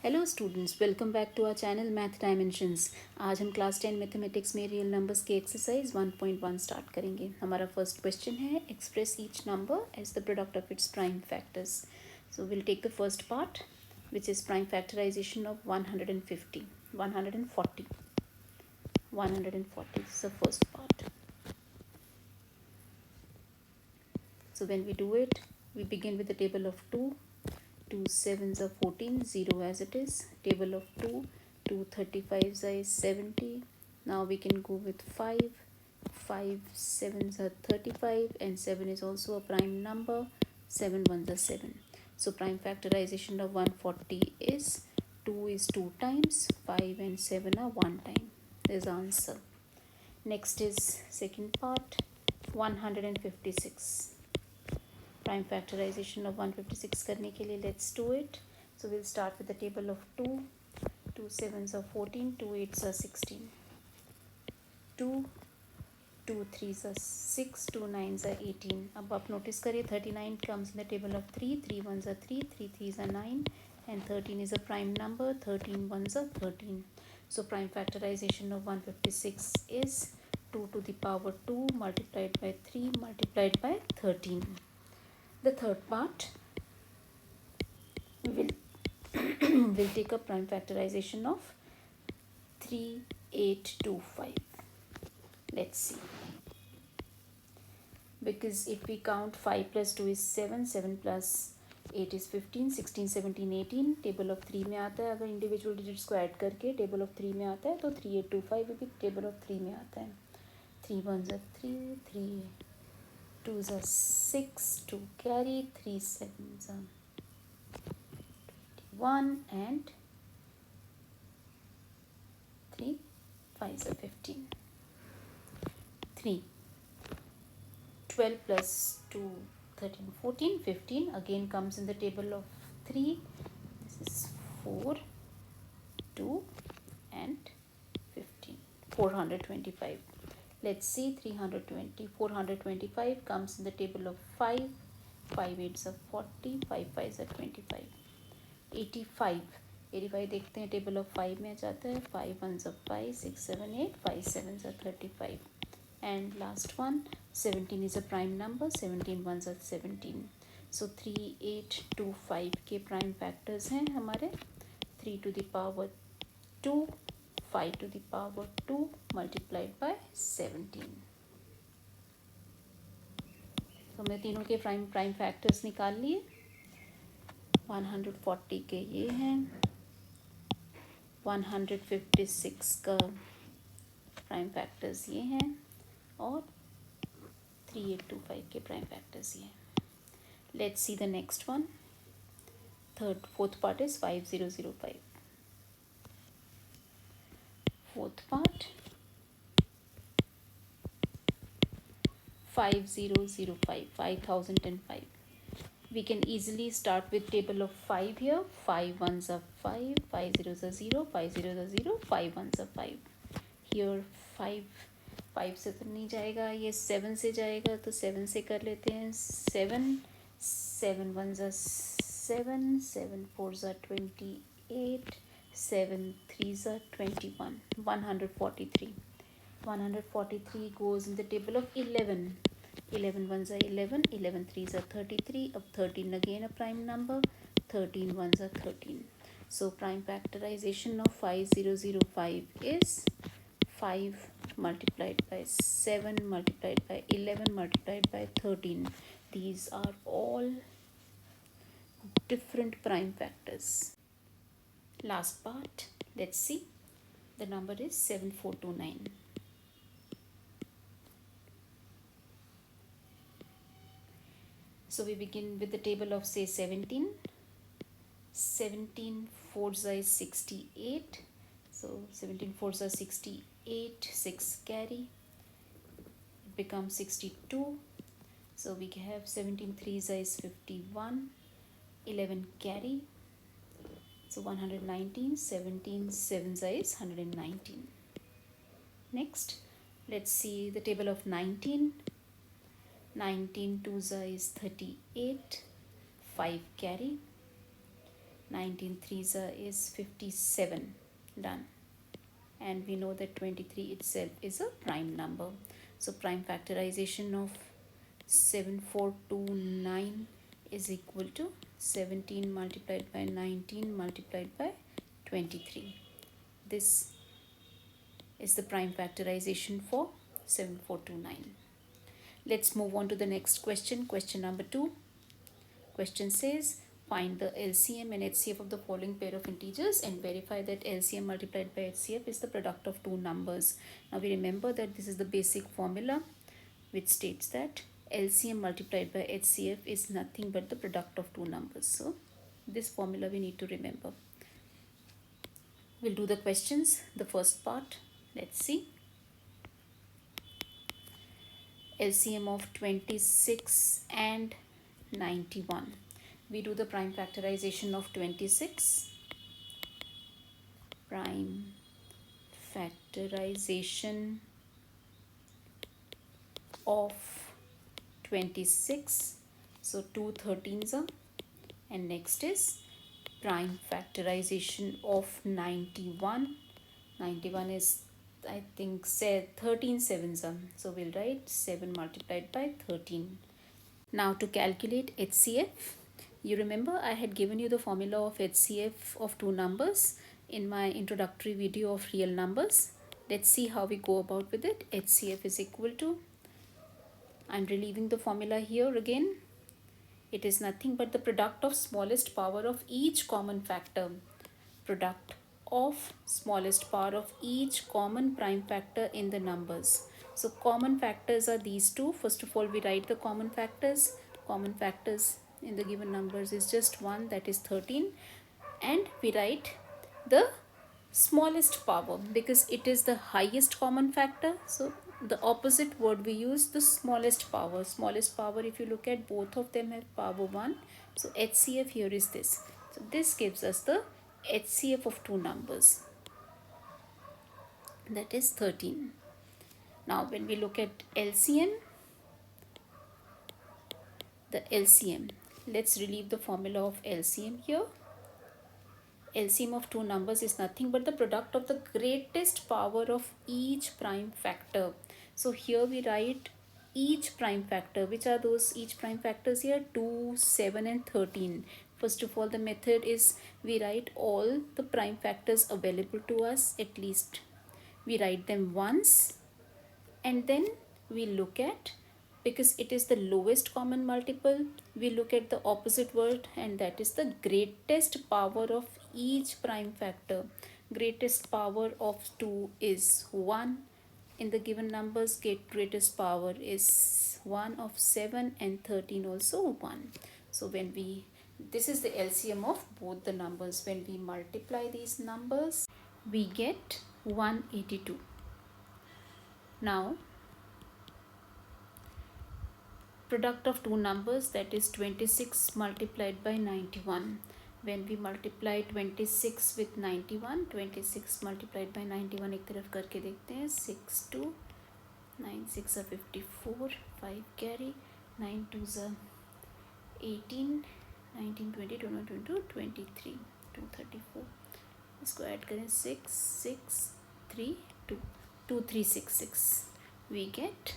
Hello students, welcome back to our channel math dimensions. आज हम class 10 mathematics में real numbers के exercise 1.1 start करेंगे। हमारा फर्स्ट क्वेश्चन है express each number as the product of its prime factors. So will take the first part which is prime factorisation of 150 140 140 is the first part. So when we do it, we begin with the table of 2. 2 sevens are 14, 0 as it is. Table of 2, 2 35s is 70. Now we can go with 5. 5 sevens are 35 and 7 is also a prime number. 7 ones are 7. So prime factorization of 140 is 2 is 2 times, 5 and 7 are 1 time. There's the answer. Next is second part, 156. Prime factorization of 156 करने के लिए let's do it. So we'll start with the table of 2. 2 sevens are 14, 2 8s are 16. 2 2 3s are 6, 2 9s are 18. अब आप notice करिए 39 comes in the table of 3, 3 1s are 3, 3 3s are 9 and 13 is a prime number, 13 1s are 13. So prime factorization of 156 is 2 to the power 2 multiplied by 3 multiplied by 13. The third part, we will take a prime factorization of 3825. Let's see. Because if we count 5 plus 2 is 7, 7 plus 8 is 15, 16, 17, 18. Table of 3 में आता है. अगर individual digits को add करके table of 3 में आता है तो 3825 भी टेबल ऑफ 3 में आता है. 3 1s are 3, 3 2s are 6, 2 carry, 3 7s are 1 and 3 5s are 15. 3 12 plus 2 13 14 15 again comes in the table of 3. This is 4 2 and 15. 425. Let's see. 320 425 comes in the table of 5. 5 8s are 40, 5 5s are 25. 85 85 देखते हैं table of 5 में आ जाता है. 5 1s are 5, 6 7 8, 5 7s are 35. And last one, 17 is a prime number, 17 ones are 17. So 3825 के prime factors हैं हमारे 3 to the power 2, 5 to the power 2 multiplied by 17. तो हमने तीनों के prime factors निकाल लिए. 140 के ये हैं, 156 का prime factors ये हैं और 3825 के prime factors ये हैं. Let's see the next one. Fourth part is 5005. Fourth part 5005, 5005. We can easily start with table of 5 here. 5 1s are 5, 5 0s are 0, 5 0s are 0, 5 1s are 5. Here 5 से तो नहीं जाएगा, ये 7 से जाएगा तो 7 से कर लेते हैं. 7 1s are 7, 7 4s are 28, 7 3s are 21. 143. 143 goes in the table of 11. 11 1s are 11, 11 3s are 33. अब 13 again a prime number, 13 1s are 13. So prime factorization of 5005 is 5 multiplied by 7 multiplied by 11 multiplied by 13. These are all different prime factors. Last part, let's see. The number is 7429. So we begin with the table of say 17. 17 4s is 68. So 17 4s are 68. 6 carry. It becomes 62. So we have 17 3s is 51. 11 carry. So 119. 17 7s is 119. Next, let's see the table of 19. 19 2s is 38. 5 carry. 19 threes is 57. Done. And we know that 23 itself is a prime number. So prime factorization of 7429 is equal to 17 multiplied by 19 multiplied by 23. This is the prime factorization for 7429. Let's move on to the next question. Question number 2. Question says, find the LCM and HCF of the following pair of integers and verify that LCM multiplied by HCF is the product of two numbers. Now we remember that this is the basic formula which states that LCM multiplied by HCF is nothing but the product of two numbers. So this formula we need to remember. We'll do the questions. The first part, let's see. LCM of 26 and 91. We do the prime factorization of 26. Prime factorization of 26. So 2 13s are, and next is prime factorization of 91. 91 is, I think, say 13 sevens are. So we'll write 7 multiplied by 13. Now to calculate HCF, you remember I had given you the formula of HCF of two numbers in my introductory video of real numbers. Let's see how we go about with it. HCF is equal to, I'm relieving the formula here again. It is nothing but the product of smallest power of each common factor. Product of smallest power of each common prime factor in the numbers. So common factors are these two. First of all, we write the common factors. Common factors in the given numbers is just one, that is 13. And we write the smallest power because it is the highest common factor. So the opposite word we use, the smallest power. Smallest power, if you look at, both of them have power 1. So HCF here is this. So this gives us the HCF of two numbers, that is 13. Now when we look at LCM, the LCM, let's relieve the formula of LCM here. LCM of two numbers is nothing but the product of the greatest power of each prime factor. So here we write each prime factor. Which are those each prime factors here? 2, 7 and 13. First of all, the method is we write all the prime factors available to us, at least we write them once, and then we look at, because it is the lowest common multiple, we look at the opposite word, and that is the greatest power of each prime factor. Greatest power of 2 is 1. In the given numbers, greatest power is 1 of 7 and 13 also 1. So when we, this is the LCM of both the numbers. When we multiply these numbers, we get 182. Now product of two numbers, that is 26 multiplied by 91. When we multiply 26 with 91, 26 multiplied by 91 एक तरफ करके देखते हैं. 6 2, 9 6 are 54, 5 carry, 9 2s are 18, 19 20, 21 22, 23, 234. इसको add करें 6 6 3 2, 2366. We get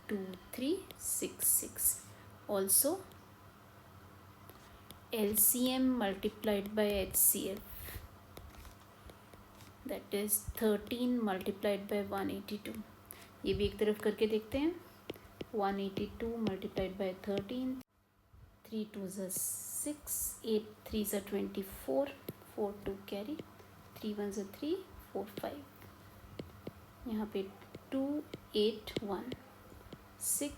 2366. Also LCM multiplied by HCF, that is 13 multiplied by 182. ये भी एक तरफ करके देखते हैं. 182 multiplied by 13, 3 2s are 6, 8 3s are 24, 4 2 carry, 3 1s are 3, 4 5. यहाँ पे 2 8 1, 6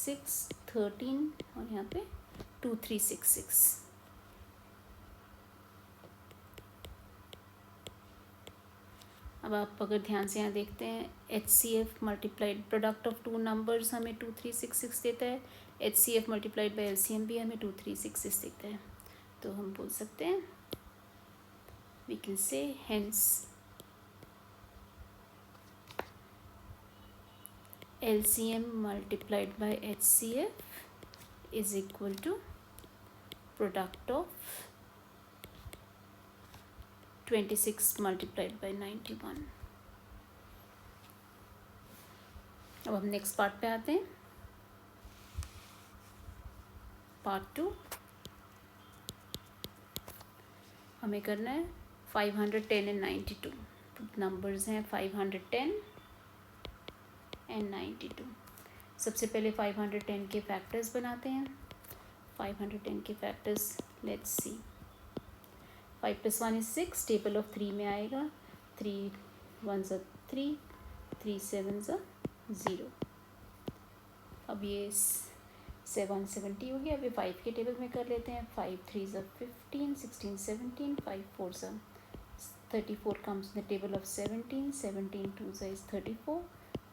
6 13 और यहाँ पे 2366. अब आप अगर ध्यान से यहाँ देखते हैं, HCF multiplied product of two numbers हमें 2366 देता है. HCF मल्टीप्लाइड बाय LCM भी हमें 2366 देता है. तो हम बोल सकते हैं, we can say hence LCM multiplied by HCF is equal to product of 26 multiplied by 91। अब हम नेक्स्ट पार्ट पे आते हैं, पार्ट 2। हमें करना है 510 एंड 92। नंबर्स हैं 510 एंड 92। सबसे पहले 510 के फैक्टर्स बनाते हैं। 510 के factors let's see. 5 + 1 = 6, table of 3 में आएगा। 3 1s are 3, 3 7s are 0। अब ये 770 हो गया। अभी 5 के टेबल में कर लेते हैं। 5 3s are 15, 16 17, 5 4s are 34 comes in the table of 17, 17 2s is 34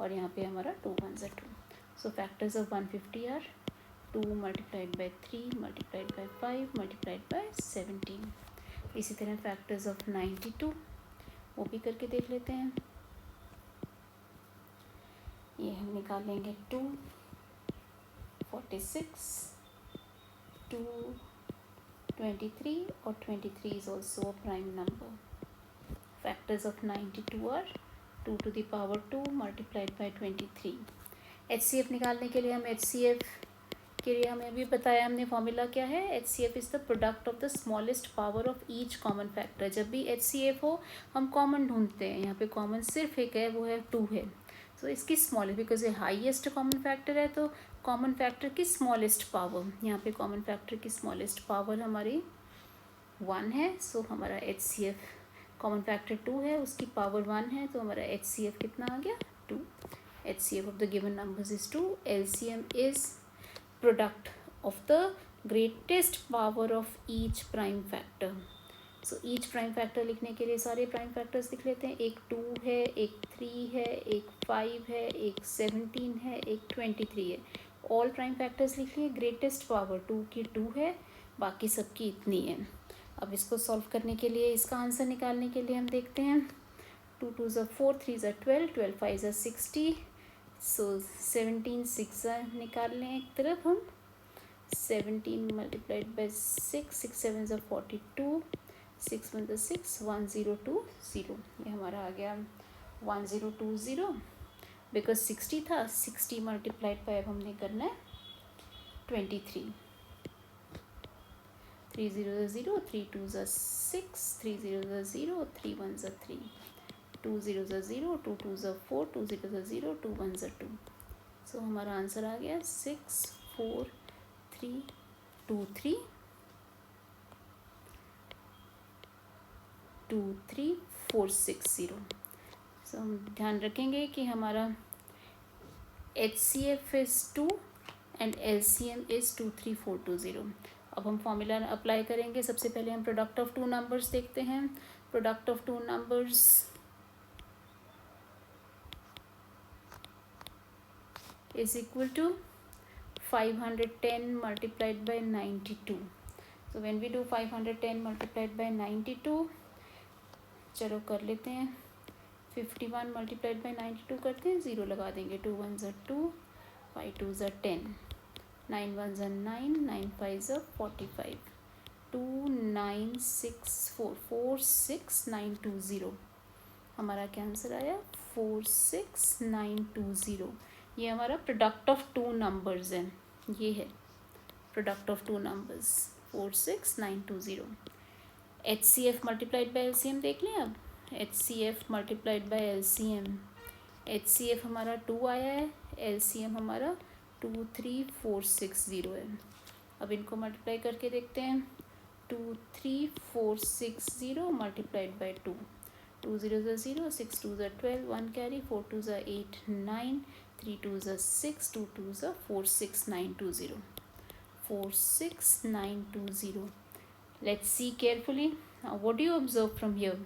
और यहाँ पे हमारा 2 1s are 2। So factors of 150 are 2 multiplied by 3 multiplied by 5 multiplied by 17। इसी तरह फैक्टर्स ऑफ 92 वो भी करके देख लेते हैं। ये हम निकालेंगे 2 46 2 23 और 23 is also a prime number। Factors of 92 are 2 to the power 2 multiplied by 23। HCF निकालने के लिए हम HCF के लिए हमें अभी बताया हमने फॉर्मूला क्या है। HCF is the product of the smallest power of each common factor. जब भी HCF हो हम कॉमन ढूंढते हैं। यहाँ पे कॉमन सिर्फ एक है, वो है 2 है। सो इसकी स्मॉलेस्ट, बिकॉज ये हाईएस्ट कॉमन फैक्टर है तो कॉमन फैक्टर की स्मॉलेस्ट पावर, यहाँ पे कॉमन फैक्टर की स्मॉलेस्ट पावर हमारी 1 है। सो हमारा HCF कॉमन फैक्टर 2 है, उसकी पावर 1 है, तो हमारा HCF कितना आ गया 2। HCF of the given numbers is 2। LCM is product of the greatest power of each prime factor। So each prime factor लिखने के लिए सारे prime factors लिख लेते हैं। एक 2 है, एक 3 है, एक 5 है, एक 17 है, एक 23 है। all prime factors लिख लिए। greatest power 2 की 2 है, बाकी सबकी इतनी है। अब इसको सॉल्व करने के लिए, इसका आंसर निकालने के लिए हम देखते हैं 2 2s are 4, 3s are 12, 12 5s are 60। सो 17 6 निकाल लें एक तरफ हम। 17 multiplied by 6, 6 7s are 42, 6 1s are 6, 1020। ये हमारा आ गया 1020 बिकॉज 60 था। 60 मल्टीप्लाइड बाई अब हमने करना है 23। 3 0s are 0, 3 2s are 6, 3 0s are 0, 3 1s are 3, 2 0s are 0, 2 2s are 4, 2 0s are 0, 2 1s are 2। सो हमारा आंसर आ गया 6 4 3 2 3 2 3 4 6 0। सो हम ध्यान रखेंगे कि हमारा HCF is 2 and LCM is 23420। अब हम फॉर्मूला अप्लाई करेंगे। सबसे पहले हम प्रोडक्ट ऑफ 2 नंबर्स देखते हैं। Product of 2 numbers is equal to 510 multiplied by 92। So when we do 510 multiplied by 92, चलो कर लेते हैं। 51 multiplied by 92 करते हैं, 0 लगा देंगे। 2 1s are 2, 5 2s are 10, 9 1s are 9, 9 5s are 45, 2 9 6 4 4 6 9 2 0। हमारा क्या आंसर आया 46920। ये हमारा प्रोडक्ट ऑफ 2 नंबर्स है। ये है product of 2 numbers 46920। HCF multiplied by LCM देख लें। अब HCF multiplied by LCM, HCF हमारा 2 आया है, LCM हमारा 23460 है। अब इनको मल्टीप्लाई करके देखते हैं। 23460 multiplied by 2, 2 0s are 0, 6 2s are 12, 1 carry, 4 2s are 8 9, 3 2s are 6, 2 2s are 46920। 46920। Let's see carefully. Now what do you observe from here?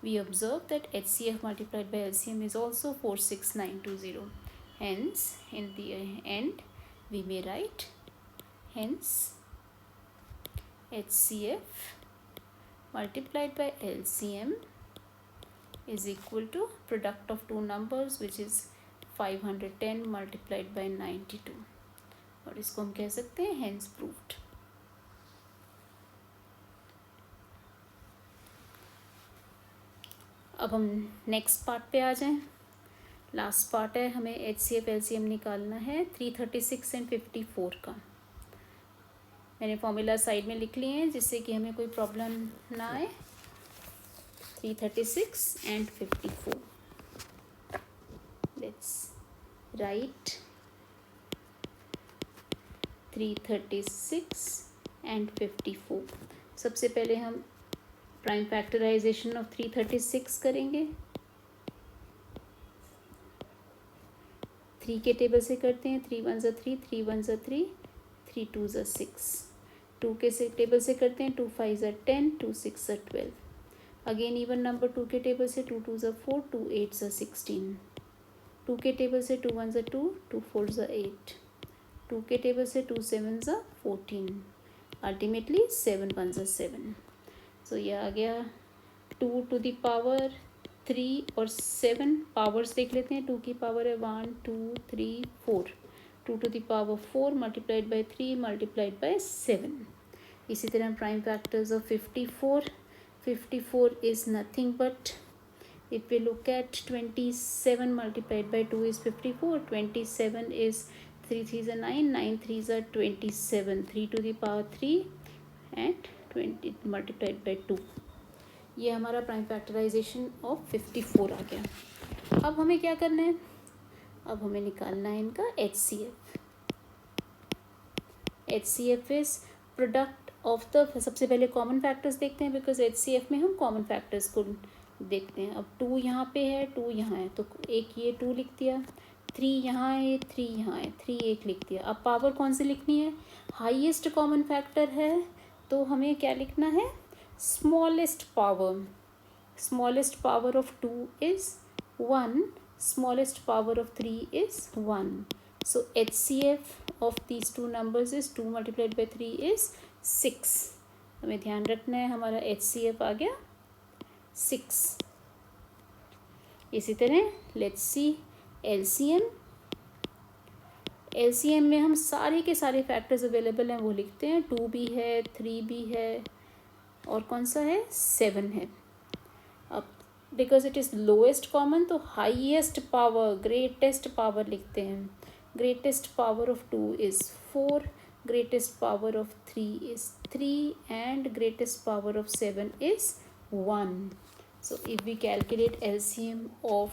We observe that HCF multiplied by LCM is also 46920. Hence in the end we may write, hence HCF multiplied by LCM is equal to product of 2 numbers which is 510 multiplied by 92। और इसको हम कह सकते हैं hence proved। अब हम next part पे आ जाएं। लास्ट पार्ट है, हमें HCF LCM निकालना है 336 एंड 54 का। मैंने फॉर्मूला साइड में लिख लिए हैं जिससे कि हमें कोई प्रॉब्लम ना आए। 336 एंड 54, लेट्स राइट 336 एंड 54। सबसे पहले हम प्राइम फैक्टराइजेशन ऑफ 336 करेंगे। 3 के टेबल से करते हैं, 3 1 3, 3 1 3, 3 2 6। 2 के से टेबल से करते हैं, 2 5 10, 2 6 12। अगेन इवन नंबर 2 के टेबल से 2 2 4, 2 8 16। 2 के टेबल से 2 1 2, 2 4 8। 2 के टेबल से 2 7 14। अल्टीमेटली 7 1 7। सो ये आ गया 2 टू द पावर 3 और 7। पावर्स देख लेते हैं। 2 की पावर है 1 2 3 4। 2 to the power 4 multiplied by 3 multiplied by 7। इसी तरह prime factors of 54। 54 is nothing but, if we look at 27 multiplied by 2 is 54. 27 is 3 3s are 9, 9 3s are 27, 3 to the power 3 and 20 multiplied by 2। ये हमारा prime factorisation of 54 आ गया। अब हमें क्या करना है, अब हमें निकालना है इनका HCF। HCF is product of the, सबसे पहले कॉमन फैक्टर्स देखते हैं बिकॉज HCF में हम कॉमन फैक्टर्स को देखते हैं। अब 2 यहाँ पे है, 2 यहाँ है, तो एक ये 2 लिख दिया। 3 यहाँ है, 3 यहाँ है, 3 एक लिख दिया। अब पावर कौन सी लिखनी है, हाईएस्ट कॉमन फैक्टर है तो हमें क्या लिखना है, smallest power. Smallest power of 2 is 1, smallest power of 3 is 1. So HCF of these two numbers is 2 multiplied by 3 is 6. हमें ध्यान रखना है हमारा HCF आ गया 6। इसी तरह let's see LCM। LCM में हम सारे के सारे फैक्टर्स अवेलेबल हैं वो लिखते हैं। 2 भी है, 3 भी है और कौन सा है, 7 है। अब because it is lowest common तो हाईएस्ट पावर, ग्रेटेस्ट पावर लिखते हैं। Greatest power of 2 is 4, greatest power of 3 is 3 and greatest power of 7 is 1। So if we calculate LCM of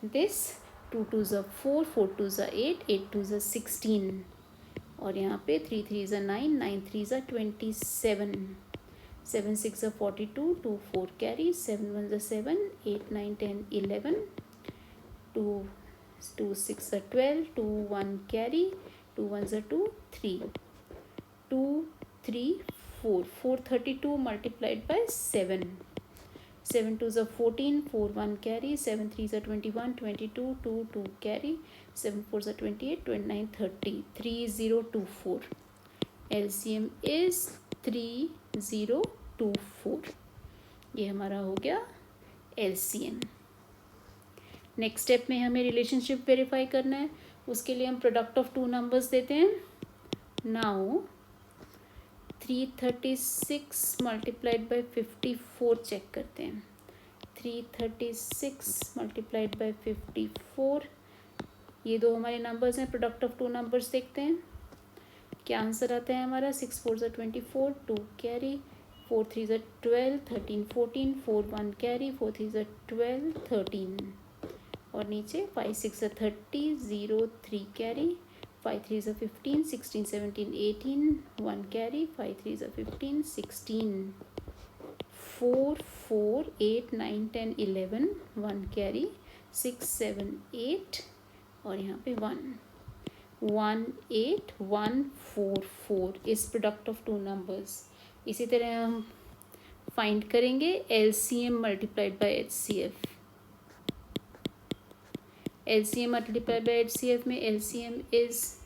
this, 2 2s are 4, 4 2s are 8, 8 2s are 16 और यहाँ पे 3 3s are 9, 9 3s are 27, 7 6 are 42, 2 4 carry, 7 1 are 7, 8 9 10 11, 2 2 6 are 12, 2 1 carry, 2 1s are 2 3, 2 3 4, 432 multiplied by 7, 7 2s are 14, 4 1 carry, 7 3s are 21, 22, 2 2 carry, 7 4s are 28, 29 30, 3024। LCM is 3024। ये हमारा हो गया LCM। Next step में हमें relationship verify करना है, उसके लिए हम प्रोडक्ट ऑफ 2 नंबर्स देते हैं। नाउ 336 मल्टीप्लाइड बाई 54 चेक करते हैं। 336 मल्टीप्लाइड बाई 54, ये दो हमारे नंबर्स हैं। प्रोडक्ट ऑफ 2 नंबर्स देखते हैं क्या आंसर आता है हमारा। 6 4 24, 2 कैरी, 4 3 12, 13 14, 4 1 कैरी, 4 3 12 13 और नीचे 5 6 30, 0 3 कैरी, 5 3 15, 16 17 18, 1 कैरी, 5 3 15 16, 4 4 8 9 10 11, 1 कैरी, 6 7 8 और यहाँ पे 1 1 8 1 4 4 इस प्रोडक्ट ऑफ 2 नंबर्स। इसी तरह हम फाइंड करेंगे LCM multiplied by HCF। LCM multiplied by HCF में LCM is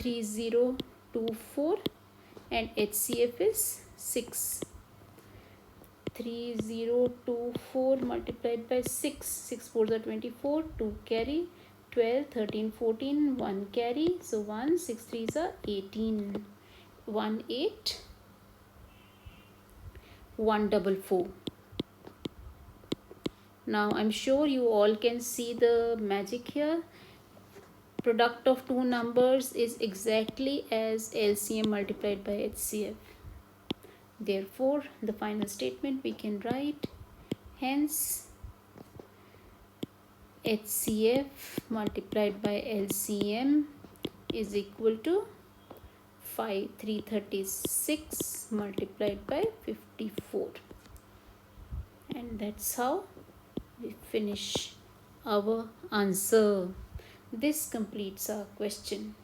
3024 and HCF is 6। 3024 multiplied by 6, 6 4s are 24, 2 carry, 12 13 14, 1 carry, so 1 6 3s are 18, 1 8 1 4 4 Now I'm sure you all can see the magic here. Product of two numbers is exactly as LCM multiplied by HCF. Therefore, the final statement we can write, hence HCF multiplied by LCM is equal to 336 multiplied by 54. And that's how we finish our answer. This completes our question.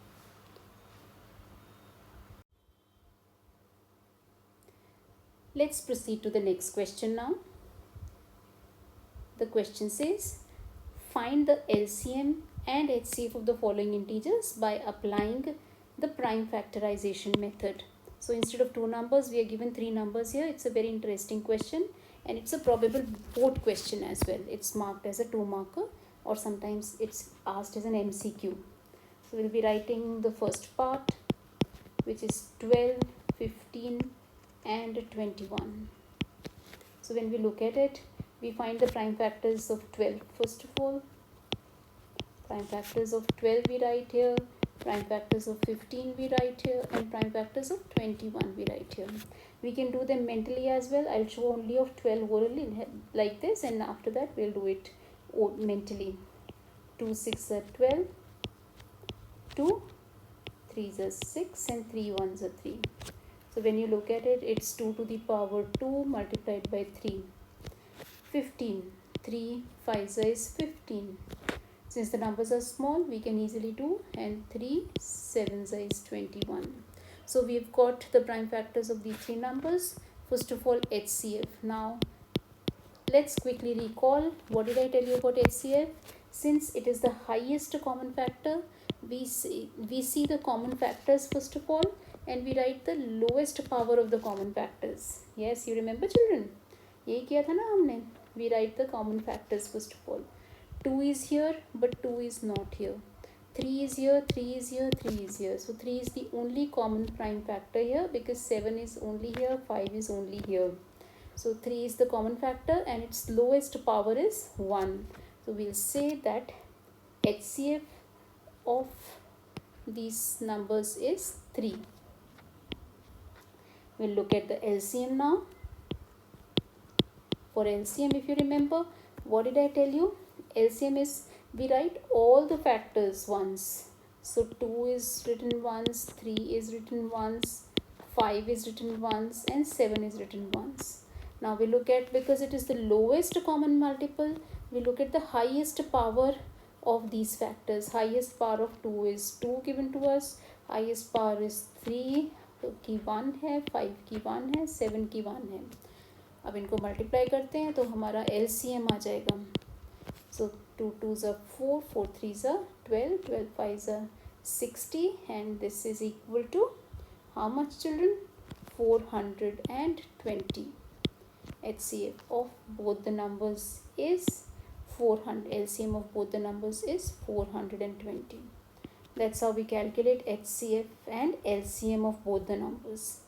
Let's proceed to the next question now. The question says, find the LCM and HCF of the following integers by applying the prime factorization method. So instead of two numbers, we are given three numbers here. It's a very interesting question, and it's a probable board question as well. It's marked as a 2 marker, or sometimes it's asked as an MCQ. So we'll be writing the first part, which is 12, 15 and 21. So when we look at it, we find the prime factors of 12 first of all. Prime factors of 12 we write here, prime factors of 15 we write here, and prime factors of 21 we write here. We can do them mentally as well. I'll show only of 12 orally like this, and after that we'll do it mentally. 2 6 are 12, 2 3s are 6, and 3 1s are 3. So when you look at it, it's 2 to the power 2 multiplied by 3. 15, 3 5s is 15. Since the numbers are small, we can easily do, and 3 7s is 21. So we've got the prime factors of these three numbers. First of all, HCF. Now let's quickly recall, what did I tell you about HCF? Since it is the highest common factor, we see the common factors first of all, and we write the lowest power of the common factors. Yes, you remember, children? यही किया था ना हमने. We write the common factors first of all. 2 is here, but 2 is not here. 3 is here, 3 is here, 3 is here. So 3 is the only common prime factor here, because 7 is only here, 5 is only here. So 3 is the common factor, and its lowest power is 1. So we'll say that HCF of these numbers is 3. We'll look at the LCM now. For LCM, if you remember, what did I tell you? LCM is, we write all the factors once. So 2 is written once, 3 is written once, 5 is written once, and 7 is written once. Now we look at, because it is the lowest common multiple, we look at the highest power of these factors. Highest power of 2 is 2 given to us, highest power is 3 की 1 है, 5 की 1 है, 7 की 1 है. अब इनको multiply करते हैं तो हमारा LCM आ जाएगा. So 2 2s are 4, 4 3s are 12, 12 5s are 60, and this is equal to how much, children? 420. HCF of both the numbers is 400. LCM of both the numbers is 420. That's how we calculate HCF and LCM of both the numbers.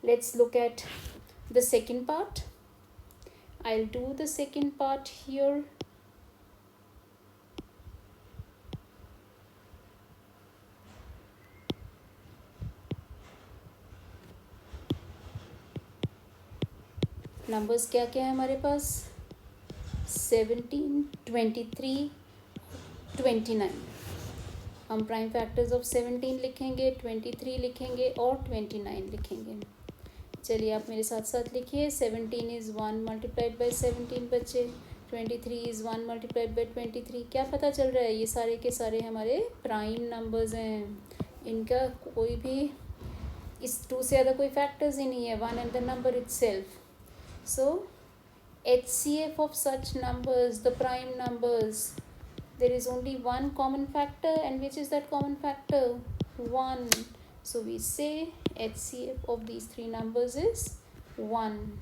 Let's look at the second part. I'll do the second part here. Numbers क्या क्या है हमारे पास? 17, 23, 29. हम prime factors of 17 लिखेंगे, 23 लिखेंगे और 29 लिखेंगे. चलिए आप मेरे साथ साथ लिखिए. 17 इज़ 1 मल्टीप्लाइड बाई 17 बच्चे. 23 इज़ 1 मल्टीप्लाइड बाई 23. क्या पता चल रहा है? ये सारे के सारे हमारे प्राइम नंबर्स हैं. इनका कोई भी, इस 2 से ज़्यादा कोई फैक्टर्स ही नहीं है. 1 and the number itself. So HCF of such numbers, the prime numbers, there is only one common factor, and which is that common factor? 1. So we say HCF of these three numbers is 1.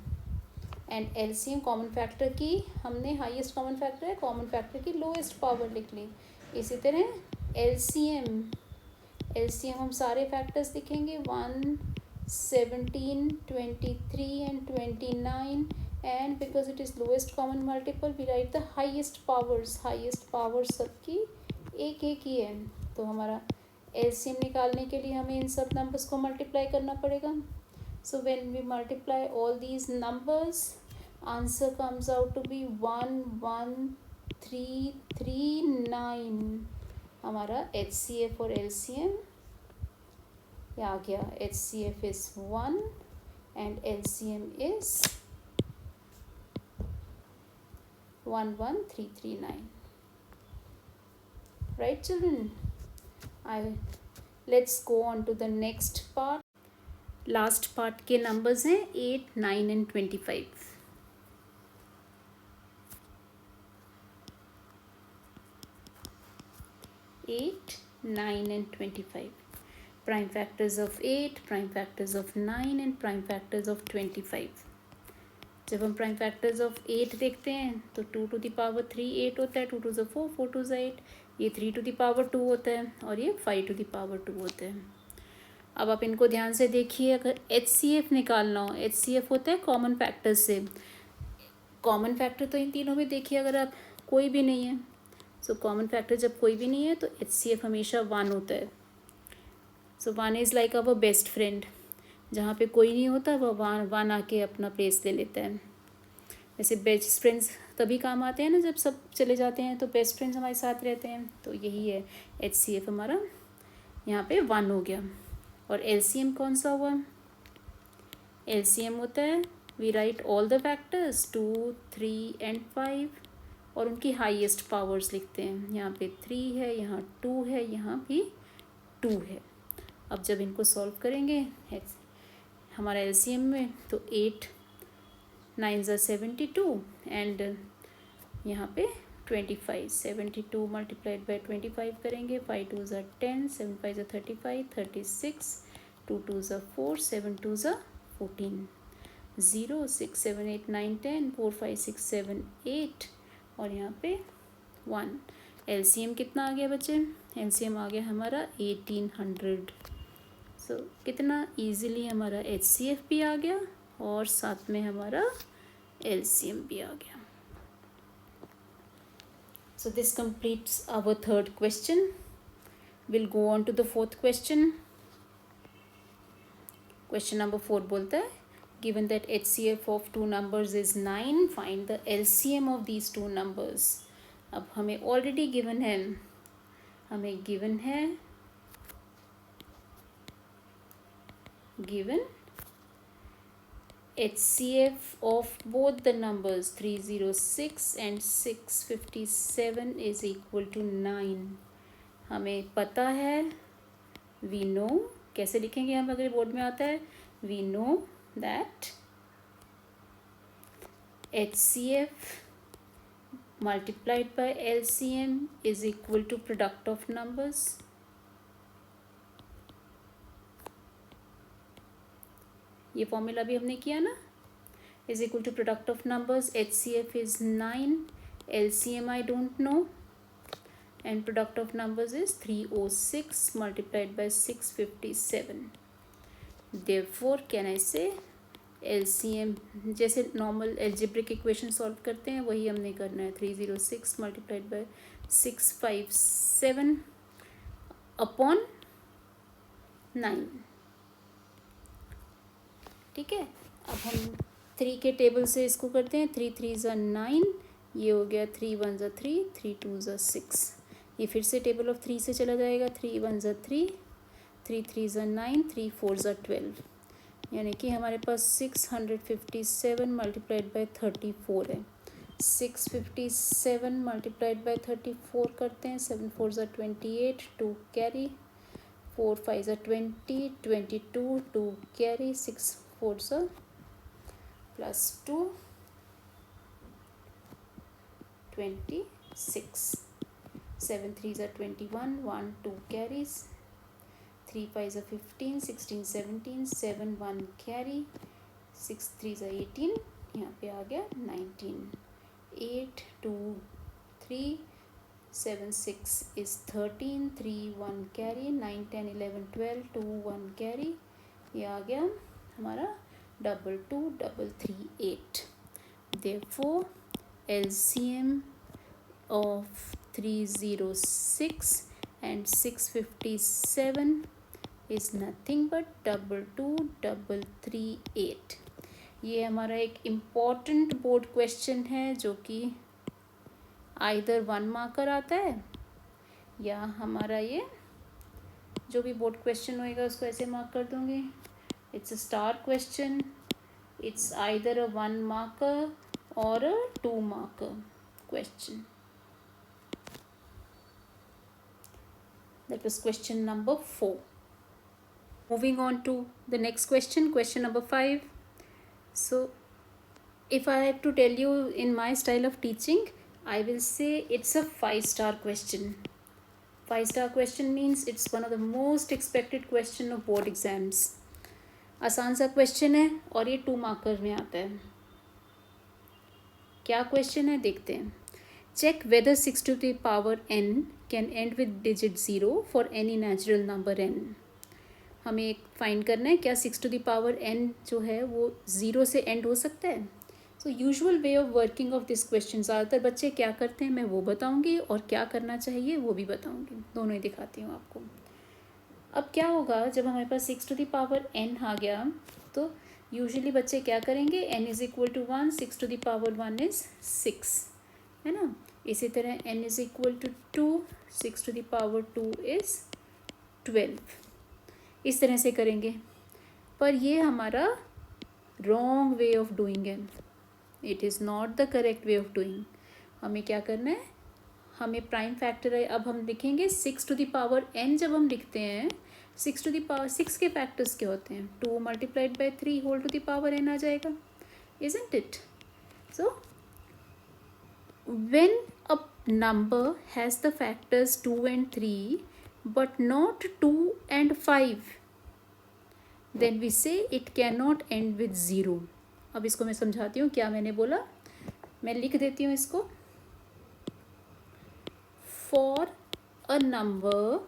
And LCM common factor की हमने highest common factor है, common factor की lowest power लिख ली. इसी तरह LCM हम सारे factors लिखेंगे. 1, 17, 23 and 29, and because it is lowest common multiple we write the highest powers सबकी एक एक ही है, तो हमारा एलसीएम निकालने के लिए हमें इन सब नंबर्स को मल्टीप्लाई करना पड़ेगा. So when we multiply all these numbers, answer comes out to be 11339. हमारा HCF और LCM ये आ गया. HCF is 1 and LCM is 11339. Right children? Let's go on to the next part. Last part के numbers हैं 8, 9 and 25. Eight, 9 and 25. Prime factors of 8, prime factors of 9 and prime factors of 25. जब हम prime factors of 8 देखते हैं तो 2 to the power 3 8 होता है, 2 2 4 4 2 8, ये 3 to the power 2 होता है और ये 5 to the power 2 होते हैं. अब आप इनको ध्यान से देखिए. अगर HCF निकालना हो, HCF होता है कॉमन फैक्टर से. कॉमन फैक्टर तो इन तीनों में देखिए अगर आप कोई भी नहीं है, सो कॉमन फैक्टर जब कोई भी नहीं है तो HCF हमेशा 1 होता है. सो 1 is like our best friend. जहाँ पे कोई नहीं होता वह 1 आके अपना प्लेस ले लेता है. वैसे बेस्ट फ्रेंड्स तभी काम आते हैं ना जब सब चले जाते हैं, तो बेस्ट फ्रेंड्स हमारे साथ रहते हैं. तो यही है HCF हमारा यहाँ पे 1 हो गया. और LCM कौन सा हुआ? LCM होता है we write all the factors 2, 3 and 5 और उनकी हाईएस्ट पावर्स लिखते हैं. यहाँ पे 3 है, यहाँ 2 है, यहाँ भी 2 है. अब जब इनको सॉल्व करेंगे हमारा LCM में तो 8 9 ज़ा 72 एंड यहाँ पे 25. 72 मल्टीप्लाइड बाई 25 करेंगे. 5 2 ज़ा 10, 7 5 ज़ा 35, 36, 2 2 ज़ा 4, 7 2 ज़ा 14, 0 6 7 8 9 10, 4 5 6 7 8 और यहाँ पे 1. LCM कितना आ गया बच्चे? LCM आ गया हमारा 1800. सो कितना ईजीली हमारा HCF भी आ गया और साथ में हमारा LCM भी आ गया. So this completes our third question. We'll go on to the fourth question. Question number 4 बोलता है given that HCF of two numbers is 9, find the LCM of these two numbers. अब हमें already given है, given HCF of both the numbers 306 and 657 is equal to 9. हमें पता है, we know, कैसे लिखेंगे हम अगर बोर्ड में आता है, we know that HCF multiplied by LCM is equal to product of numbers. ये फॉर्मूला भी हमने किया ना, is equal to product of numbers. HCF is 9, LCM I don't know and product of numbers is 306 multiplied by 657. Therefore can I say LCM जैसे normal algebraic equation solve करते हैं वही हमने करना है. 306 मल्टीप्लाइड बाय 657 अपॉन 9. ठीक है. अब हम 3 के टेबल से इसको करते हैं. 3 3 ज़ा 9, ये हो गया 3 1 ज़ा 3, 3 2 ज़ा 6. ये फिर से टेबल ऑफ 3 से चला जाएगा. 3 1 ज़ा 3, 3 3 ज़ा 9, 3 4 ज़ा 12, यानी कि हमारे पास 657 मल्टीप्लाइड बाय 34 है. 657 मल्टीप्लाइड बाय 34 करते हैं. 7 4 ज़ा 28, 2 कैरी, 4 5 ज़ा 20, 22, 2 कैरी, 6 4 ज़ा प्लस 2, 26, 7 3 ज़ा 21, 1 2 कैरीज, 3 5 ज़ा 15, 16 17, 7 1 कैरी, 6 3 ज़ा 18, यहाँ पे आ गया 19, 8 2 3, 7 6 is 13, 3 1 कैरी, 9 10 11 12, 2 1 कैरी, ये आ गया हमारा 2 2 3 3 8. Therefore, LCM of 306 and 657 is nothing but 222338. ये हमारा एक इम्पॉर्टेंट बोर्ड क्वेश्चन है जो कि आइदर 1 मार्कर आता है या हमारा ये जो भी बोर्ड क्वेश्चन होएगा उसको ऐसे मार्क कर दूँगी. It's a star question. It's either a 1 marker और अ 2 marker question. That was question number 4. Moving on to the next question, question number 5. So if I have to tell you in my style of teaching, I will say it's a 5-star question. 5-star question means it's one of the most expected question of board exams. आसान सा question है और ये 2 marker में आता है. क्या question है देखते हैं. Check whether 6 to the power n can end with digit 0 for any natural number n. हमें फाइंड करना है क्या 6 to the power n जो है वो 0 से एंड हो सकता है. So usual way of working of this question, ज़्यादातर बच्चे क्या करते हैं मैं वो बताऊंगी और क्या करना चाहिए वो भी बताऊंगी. दोनों ही दिखाती हूँ आपको. अब क्या होगा जब हमारे पास 6 to the power n आ गया तो यूजुअली बच्चे क्या करेंगे. n is equal to 1, 6 to the power 1 is 6 है ना. इसी तरह n is equal to 2, 6 to the power 2 is 12. इस तरह से करेंगे. पर ये हमारा रॉन्ग वे ऑफ डूइंग है. It is not the correct way of doing. हमें क्या करना है. हमें प्राइम फैक्टर है. अब हम लिखेंगे 6 to the power n. जब हम लिखते हैं 6 to the power 6 के फैक्टर्स क्या होते हैं. 2 multiplied by 3 whole to the power n आ जाएगा. Isn't it? So when a number has the factors 2 and 3 but not 2 and 5, then we say it cannot end with 0. अब इसको मैं समझाती हूँ क्या मैंने बोला. मैं लिख देती हूँ इसको. For a number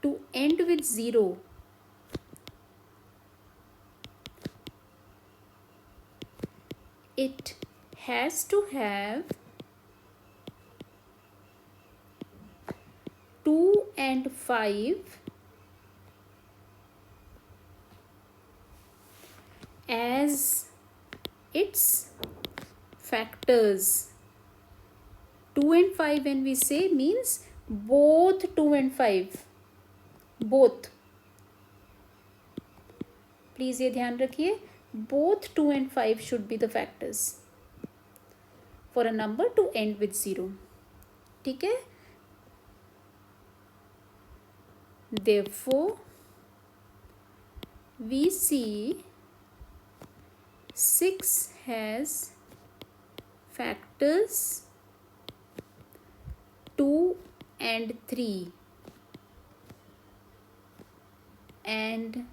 to end with 0, it has to have 2 and 5 as its factors. 2 and 5 when we say means both 2 and 5. Both. Please ये ध्यान रखिए. Both 2 and 5 should be the factors for a number to end with 0. ठीक है. Therefore, we see 6 has factors 2 and 3 and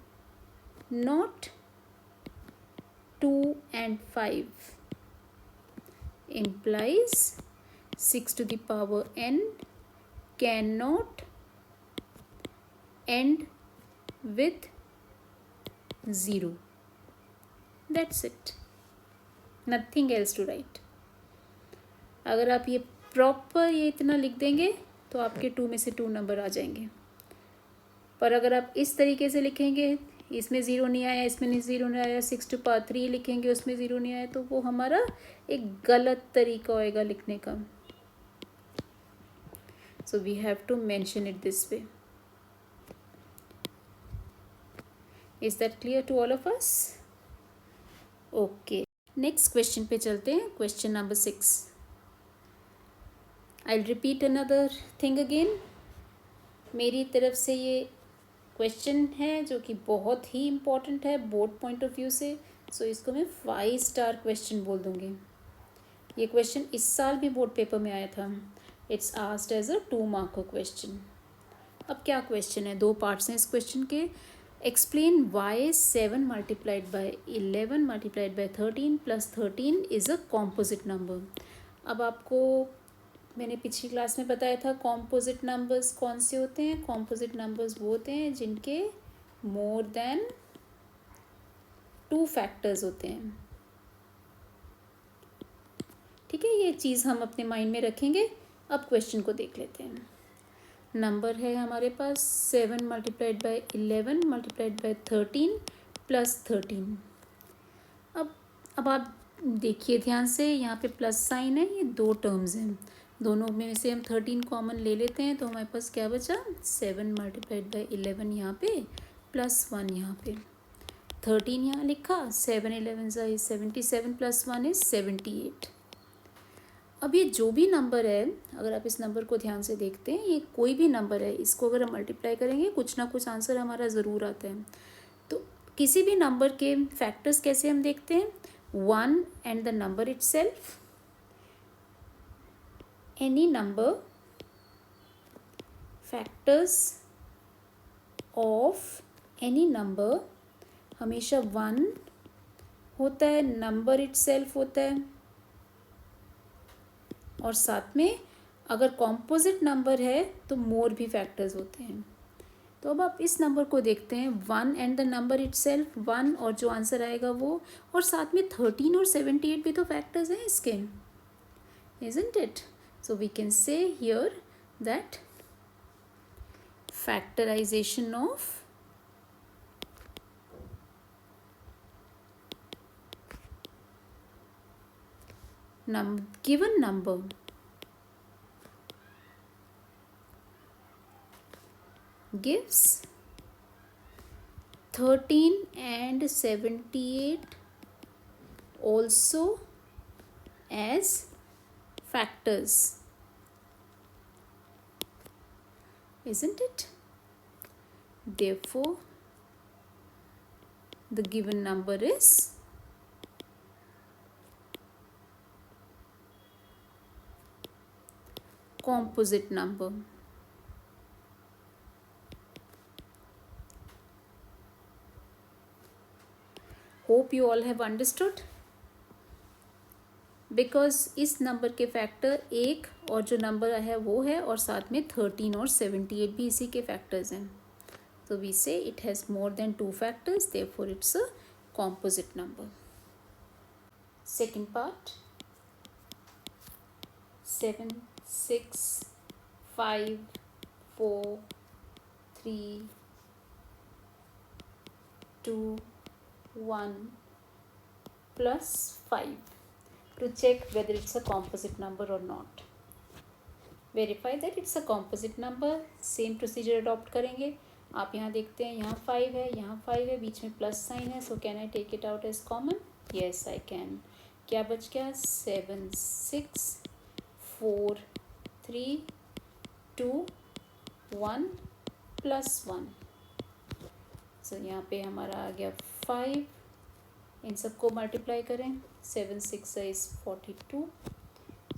not 2 and 5. Implies 6 to the power n cannot end with 0. That's it. Nothing else to write. अगर आप ये proper ये इतना लिख देंगे तो आपके 2 में से 2 नंबर आ जाएंगे. पर अगर आप इस तरीके से लिखेंगे इसमें 0 नहीं आया, इसमें 0 नहीं आया, 6 to power 3 लिखेंगे उसमें 0 नहीं आया, तो वो हमारा एक गलत तरीका होएगा लिखने का. So we have to mention it this way. Is that clear to all of us? Okay. Next question पे चलते हैं. Question number 6. I'll repeat another thing again. मेरी तरफ से ये क्वेश्चन है जो कि बहुत ही इम्पॉर्टेंट है बोर्ड पॉइंट ऑफ व्यू से. सो इसको मैं 5 स्टार क्वेश्चन बोल दूँगी. ये क्वेश्चन इस साल भी बोर्ड पेपर में आया था. It's asked as a 2 marker question. अब क्या क्वेश्चन है. 2 पार्ट्स हैं इस क्वेश्चन के. Explain why 7 multiplied by 11 multiplied by 13 plus 13 is a composite number. अब आपको मैंने पिछली क्लास में बताया था कॉम्पोजिट नंबर्स कौन से होते हैं. कॉम्पोजिट नंबर्स वो होते हैं जिनके मोर देन 2 फैक्टर्स होते हैं। ठीक है, ये चीज़ हम अपने माइंड में रखेंगे। अब क्वेश्चन को देख लेते हैं। नंबर है हमारे पास 7 multiplied by 11 multiplied by 13 plus 13। अब आप देखिए ध्यान से, यहाँ पे प्लस साइन है, ये 2 टर्म्स हैं, दोनों में से हम 13 कॉमन ले लेते हैं तो हमारे पास क्या बचा, 7 मल्टीप्लाइड बाई 11 यहाँ पे प्लस 1 यहाँ पे, 13 यहाँ लिखा, 7 11 इज 77 प्लस 1 इज 78। अब ये जो भी नंबर है, अगर आप इस नंबर को ध्यान से देखते हैं, ये कोई भी नंबर है, इसको अगर हम मल्टीप्लाई करेंगे कुछ ना कुछ आंसर हमारा ज़रूर आता है। तो किसी भी नंबर के फैक्टर्स कैसे हम देखते हैं, 1 and the number itself, any number, factors of any number हमेशा 1 होता है, नंबर itself होता है, और साथ में अगर कॉम्पोजिट नंबर है तो मोर भी फैक्टर्स होते हैं। तो अब आप इस नंबर को देखते हैं, 1 एंड द नंबर इटसेल्फ 1, और जो आंसर आएगा वो, और साथ में 13 और 78 भी तो फैक्टर्स हैं इसके, isn't it? So we can say here that factorization of given number gives 13 and 78 also as factors, isn't it? Therefore the given number is composite number. Hope you all have understood. Because इस number के factor 1 और जो number है वो है, और साथ में 13 और 78 भी इसी के फैक्टर्स हैं। तो वी से it has more than 2 factors, therefore it's a composite number. Second part, 7 6 5 4 3 2 1 plus 5 to check whether it's a composite number or not. Verify that it's a composite number. Same procedure adopt करेंगे। आप यहाँ देखते हैं, यहाँ 5 है, यहाँ 5 है, बीच में प्लस साइन है, so can I take it out as common? Yes I can. क्या बच गया, 7 6 4 3 2 1 प्लस 1। सो यहाँ पे हमारा आ गया 5, इन सबको मल्टीप्लाई करें, 7 6 is 42,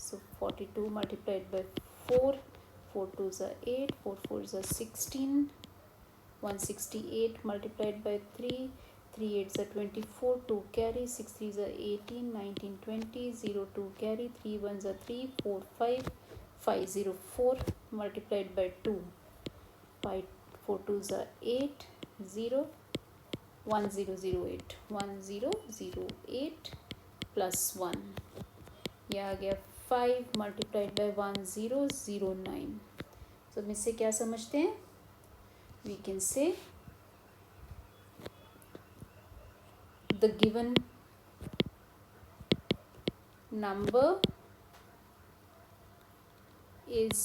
so 42 multiplied by 4, 4 2 8, 4 4 16, 168 multiplied by 3, 3 8 24, 2 carry, 6 3 18, 19 20, 0 2 carry, 3 1 3, 4 5, 5 0 4 multiplied by 2, 5 4 2 8, 0 1008, 1008 plus 1, यह आ गया 5 मल्टीप्लाइड बाई 1009। तो हम इससे क्या समझते हैं, we can say the given number is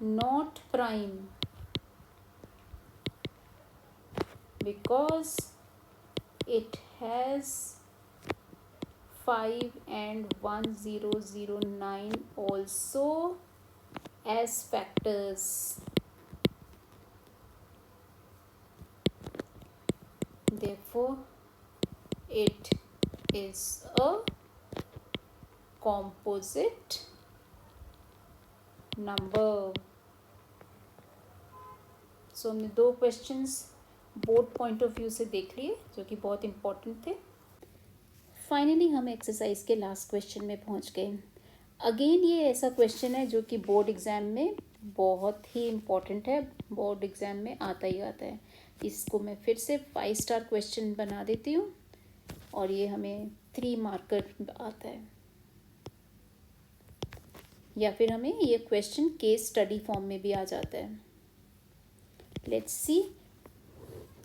not prime because it has 5 and 1009 also as factors. Therefore it is a composite number. So हमने 2 questions board point of view से देख लिए, जो कि बहुत इम्पॉर्टेंट थे। फाइनली हम एक्सरसाइज के लास्ट क्वेश्चन में पहुंच गए। अगेन ये ऐसा क्वेश्चन है जो कि बोर्ड एग्ज़ाम में बहुत ही इम्पॉर्टेंट है, बोर्ड एग्ज़ाम में आता ही आता है। इसको मैं फिर से 5 स्टार क्वेश्चन बना देती हूँ। और ये हमें 3 मार्कर आता है, या फिर हमें ये क्वेश्चन केस स्टडी फॉर्म में भी आ जाता है। लेट्स सी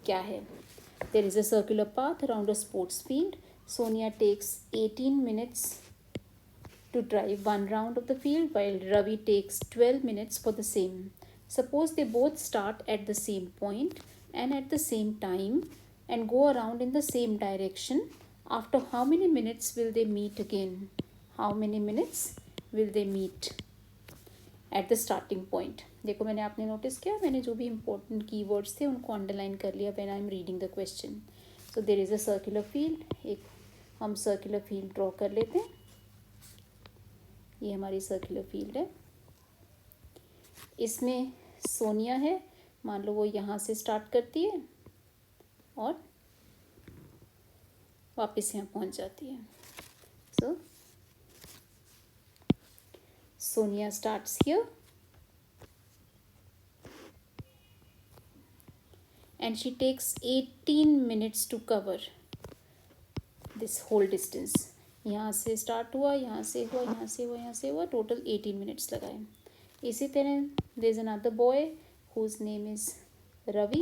क्या है। There is a circular path around a sports field. Sonia takes 18 minutes to drive one round of the field while Ravi takes 12 minutes for the same. Suppose they both start at the same point and at the same time and go around in the same direction. After how many minutes will they meet again? How many minutes will they meet at the starting point? देखो मैंने आपने notice किया, मैंने जो भी important keywords थे उनको underline कर लिया when I am reading the question. So there is a circular field. एक हम circular field draw कर लेते हैं। ये हमारी सर्कुलर फील्ड है। इसमें सोनिया है, मान लो वो यहाँ से स्टार्ट करती है और वापस यहाँ पहुँच जाती है। So Sonia starts here and she takes 18 minutes to cover this whole distance. यहाँ से स्टार्ट हुआ, यहाँ से हुआ, यहाँ से हुआ, यहाँ से हुआ, टोटल 18 मिनट्स लगाए। इसी तरह there is another boy whose name is Ravi.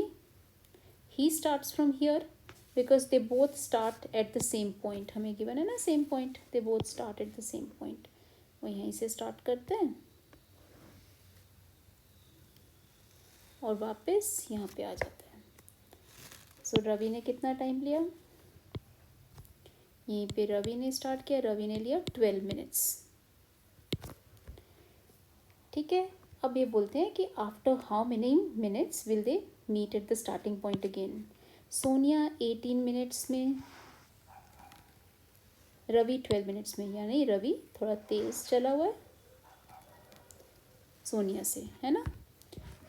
He starts from here because they both start at the same point. हमें given है ना same point, they both start at the same point. वो यहीं से start करते हैं और वापस यहाँ पे आ जाते हैं। सो रवि ने कितना टाइम लिया? यहीं पे रवि ने स्टार्ट किया, रवि ने लिया 12 मिनट्स। ठीक है, अब ये बोलते हैं कि after how many minutes will they meet at the starting point again. Sonia 18 minutes में, रवि 12 मिनट्स में, यानी रवि थोड़ा तेज चला हुआ है सोनिया से, है ना।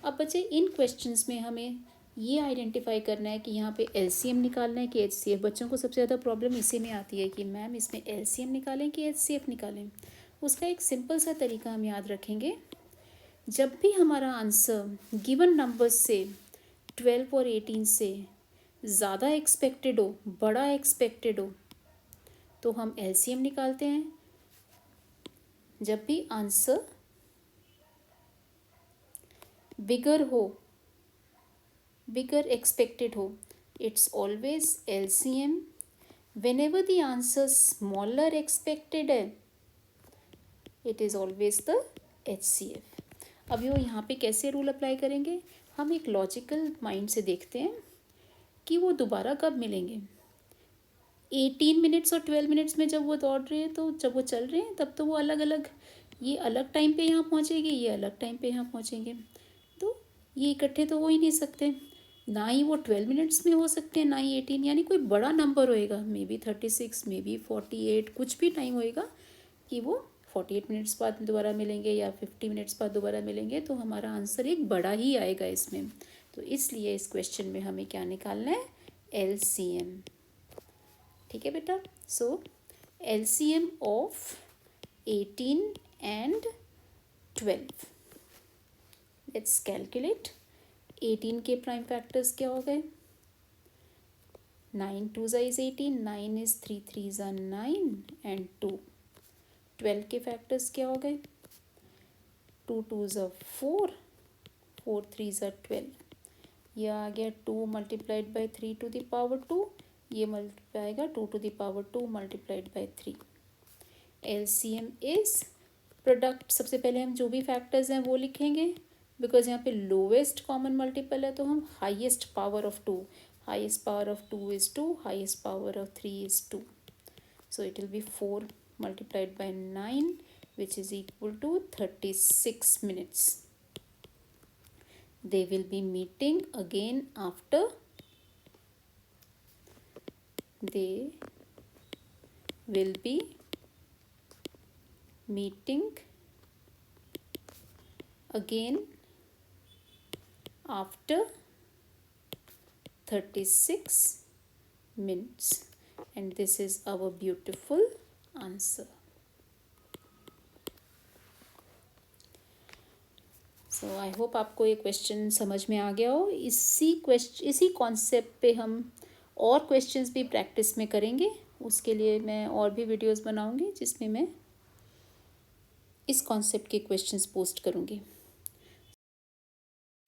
अब बच्चे इन क्वेश्चंस में हमें ये आइडेंटिफाई करना है कि यहाँ पे एलसीएम निकालना है कि एचसीएफ। बच्चों को सबसे ज़्यादा प्रॉब्लम इसी में आती है कि मैम इसमें एलसीएम निकालें कि एचसीएफ निकालें। उसका एक सिंपल सा तरीका हम याद रखेंगे। जब भी हमारा आंसर गिवन नंबर्स से 12 और 18 से ज़्यादा एक्सपेक्टेड हो, बड़ा एक्सपेक्टेड हो, तो हम एलसीएम निकालते हैं। जब भी आंसर बिगर हो, बिगर एक्सपेक्टेड हो, it's always LCM. whenever the answer smaller expected है, it is always the HCF। अब यो यहाँ पे कैसे रूल अप्लाई करेंगे? हम एक लॉजिकल माइंड से देखते हैं कि वो दोबारा कब मिलेंगे। 18 मिनट्स और 12 मिनट्स में जब वो दौड़ रहे हैं, तो जब वो चल रहे हैं तब तो वो अलग अलग, ये अलग टाइम पे यहाँ पहुँचेगी, ये अलग टाइम पे यहाँ पहुँचेंगे, तो ये इकट्ठे तो हो ही नहीं सकते। ना ही वो 12 मिनट्स में हो सकते हैं, ना ही 18, यानी कोई बड़ा नंबर होएगा, मे बी 36, मे बी 48, कुछ भी टाइम होएगा कि वो 48 मिनट्स बाद दोबारा मिलेंगे या 50 मिनट्स बाद दोबारा मिलेंगे, तो हमारा आंसर एक बड़ा ही आएगा इसमें। तो इसलिए इस क्वेश्चन में हमें क्या निकालना है? एलसीएम। ठीक है बेटा। So LCM of 18 and 12। Let's calculate. 18 के प्राइम फैक्टर्स क्या हो गए? 9 2 इज 18, 9 इज 3 3 9 एंड 2। 12 के फैक्टर्स क्या हो गए? 2 2 4, 4 3 12। यह आ गया 2 multiplied by 3 to the power 2, ये मल्टीप्लाई आएगा 2 to the power 2 multiplied by 3। LCM is product. सबसे पहले हम जो भी फैक्टर्स हैं वो लिखेंगे, बिकॉज यहाँ पे लोवेस्ट कॉमन मल्टीपल है, तो हम highest power of 2, highest power of 2 is 2, highest power of 3 is 2, so it will be 4 multiplied by 9, which is equal to 36 minutes. They will be meeting again after, they will be meeting again after 36 minutes, and this is our beautiful answer. So I hope आपको ये question समझ में आ गया हो। इसी concept पे हम और क्वेश्चंस भी प्रैक्टिस में करेंगे उसके लिए मैं और भी वीडियोस बनाऊंगी जिसमें मैं इस कॉन्सेप्ट के क्वेश्चंस पोस्ट करूंगी।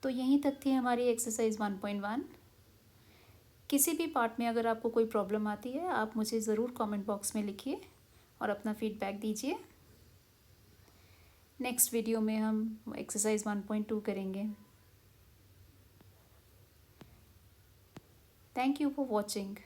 तो यहीं तक थी हमारी एक्सरसाइज 1.1। किसी भी पार्ट में अगर आपको कोई प्रॉब्लम आती है आप मुझे ज़रूर कमेंट बॉक्स में लिखिए और अपना फीडबैक दीजिए। नेक्स्ट वीडियो में हम एक्सरसाइज 1.2 करेंगे। Thank you for watching.